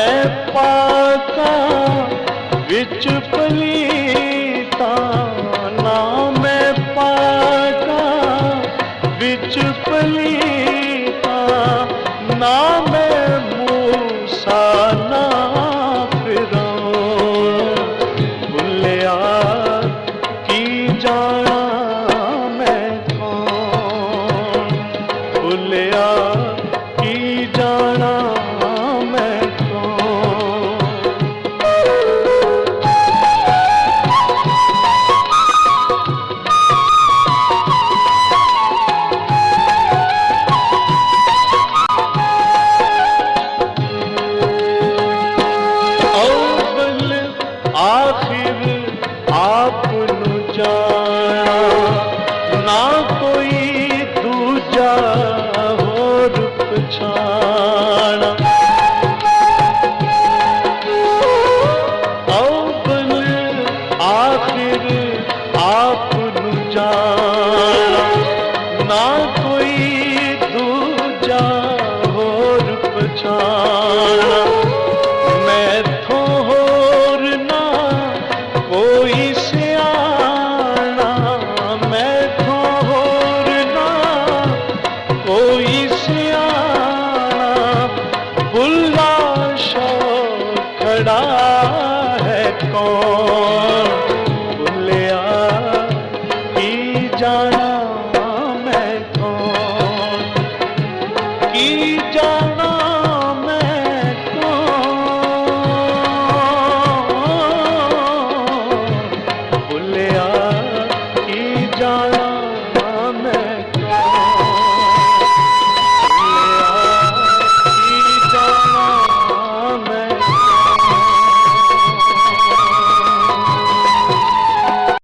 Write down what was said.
मैं पाका विच पलीता, ना मैं पाका विच पलीता, ना मैं मूसा ना फिरौन। भुलिया की जाना मैं कौन, भुलिया की जाना मैं कौन। अव्वल आखिर आपनु जाना, ना कोई दूजा होर पछाना। अव्वल आखिर आपनु जाना, ना कोई दूजा होर पछाना। मैथों होर ना कोई सियाना, मैथों होर ना कोई सियाना। बुल्ला शौक खड़ा